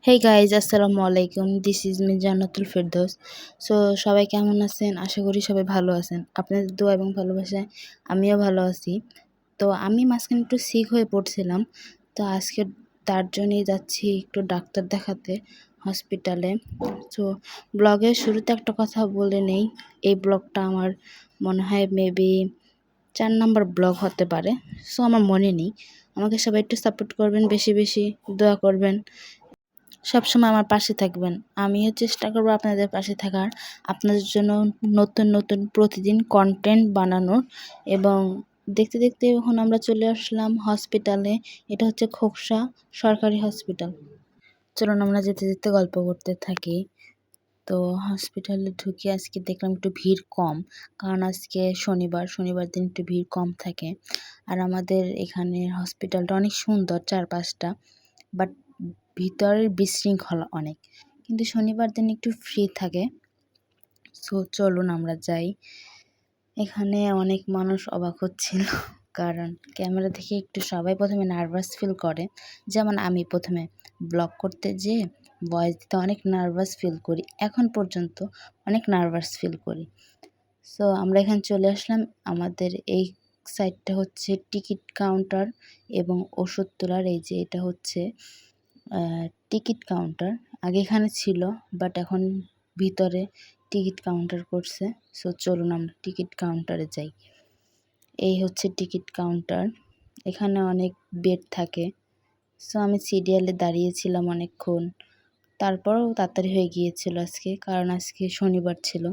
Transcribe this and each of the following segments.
Hey guys, আসসালামু আলাইকুম। This is me Jannatul Ferdous. So সবাই কেমন আছেন? আশা করি সবাই ভালো আছেন। আপনাদের দোয়া এবং ভালোবাসায় আমিও ভালো আছি। তো আমি মাঝখানে একটু সিক হয়ে পড়ছিলাম। তো আজকে তার জন্যই যাচ্ছি একটু ডাক্তার দেখাতে হসপিটালে। সো ব্লগের শুরুতে একটা কথা বলে নেই, এই ব্লগটা আমার মনে হয় মেবি 4 নাম্বার ব্লগ হতে পারে। সো আমার মনে নেই। আমাকে সবাই একটু সাপোর্ট করবেন, বেশি বেশি দোয়া করবেন, সবসময় আমার পাশে থাকবেন। আমিও চেষ্টা করব আপনাদের পাশে থাকার, আপনাদের জন্য নতুন নতুন প্রতিদিন কন্টেন্ট বানানোর। এবং দেখতে দেখতে এখন আমরা চলে আসলাম হসপিটালে। এটা হচ্ছে খোকসা সরকারি হসপিটাল। চলুন আমরা যেতে যেতে গল্প করতে থাকি। তো হসপিটালে ঢুকে আজকে দেখলাম একটু ভিড় কম, কারণ আজকে শনিবার দিন একটু ভিড় কম থাকে। আর আমাদের এখানে হসপিটালটা অনেক সুন্দর চারপাশটা, বাট ভিতরের বিশৃঙ্খলা অনেক, কিন্তু শনিবার দিন একটু ফ্রি থাকে। সো চলুন আমরা যাই। এখানে অনেক মানুষ অবাক হচ্ছিল, কারণ ক্যামেরা দেখে একটু সবাই প্রথমে নার্ভাস ফিল করে। যেমন আমি প্রথমে ব্লগ করতে যেয়ে ভয়েস দিতে অনেক নার্ভাস ফিল করি, এখন পর্যন্ত অনেক নার্ভাস ফিল করি। সো আমরা এখানে চলে আসলাম। আমাদের এই সাইডটা হচ্ছে টিকিট কাউন্টার এবং ওষুধ তোলার। এই যে এটা হচ্ছে টিকিট কাউন্টার। আগে এখানে ছিল, বাট এখন ভিতরে টিকিট কাউন্টার করছে। সো চলুন আমরা টিকিট কাউন্টারে যাই। এই হচ্ছে টিকিট কাউন্টার। এখানে অনেক বেড থাকে। সো আমি সিরিয়ালে দাঁড়িয়েছিলাম অনেকক্ষণ, তারপরও তাড়াতাড়ি হয়ে গিয়েছিল আজকে, কারণ আজকে শনিবার ছিল।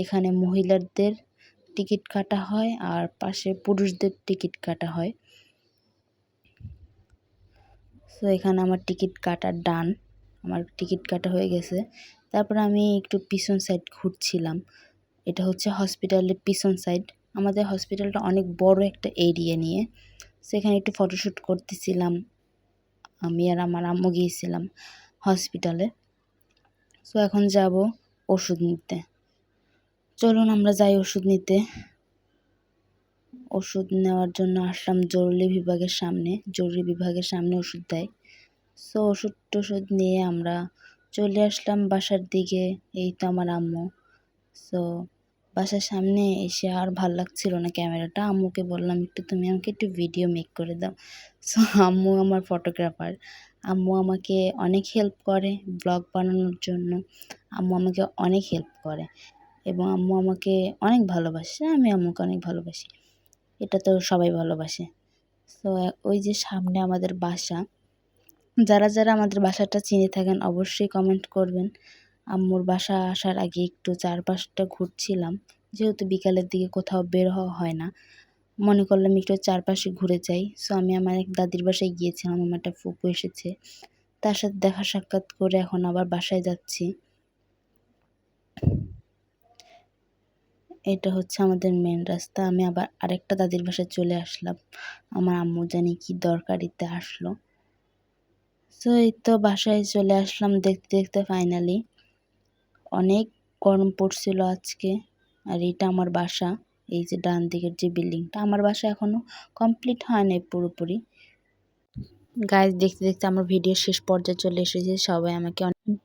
এখানে মহিলাদের টিকিট কাটা হয় আর পাশে পুরুষদের টিকিট কাটা হয়। সো এখানে আমার টিকিট কাটা ডান, আমার টিকিট কাটা হয়ে গেছে। তারপর আমি একটু পিছন সাইড ঘুরছিলাম। এটা হচ্ছে হসপিটালের পিছন সাইড। আমাদের হসপিটালটা অনেক বড় একটা এরিয়া নিয়ে। সেখানে একটু ফটোশ্যুট করতেছিলাম। আমি আর আমার আম্মু গিয়েছিলাম হসপিটালে। সো এখন যাব ওষুধ নিতে। চলুন আমরা যাই ওষুধ নিতে। ওষুধ নেওয়ার জন্য আসলাম জরুরি বিভাগের সামনে ওষুধ দেয়। সো ওষুধ টষুধ নিয়ে আমরা চলে আসলাম বাসার দিকে। এই তো আমার আম্মু। সো বাসার সামনে এসে আর ভাল লাগছিল না ক্যামেরাটা। আম্মুকে বললাম তুমি আমাকে একটু ভিডিও মেক করে দাও। সো আম্মু আমার ফটোগ্রাফার। আম্মু আমাকে অনেক হেল্প করে ব্লগ বানানোর জন্য। আম্মু আমাকে অনেক হেল্প করে এবং আম্মু আমাকে অনেক ভালোবাসে, আমি আম্মুকে অনেক ভালোবাসি। এটা তো সবাই ভালোবাসে। সো ওই যে সামনে আমাদের বাসা। যারা যারা আমাদের বাসাটা চিনে থাকেন অবশ্যই কমেন্ট করবেন। আম্মুর বাসা আসার আগে একটু চারপাশটা ঘুরছিলাম, যেহেতু বিকালের দিকে কোথাও বের হওয়া হয় না। মনে করলাম একটু চারপাশে ঘুরে যাই। সো আমি আমার এক দাদির বাসায় গিয়েছিলাম, আমার একটা ফুপু এসেছে, তার সাথে দেখা সাক্ষাৎ করে এখন আবার বাসায় যাচ্ছি। এটা হচ্ছে আমাদের মেন রাস্তা। আমি আবার আরেকটা দাদির বাসায় চলে আসলাম। আমার আম্মু জানি কি দরকারিতে আসলো। সো এই তো বাসায় চলে আসলাম দেখতে দেখতে ফাইনালি। অনেক গরম পড়ছিল আজকে। আর এটা আমার বাসা। এই যে ডান দিকের যে বিল্ডিংটা, আমার বাসা এখনো কমপ্লিট হয় নাই পুরোপুরি। গাইজ দেখতে দেখতে আমার ভিডিও শেষ পর্যায়ে চলে এসেছে। সবাই আমাকে অনেক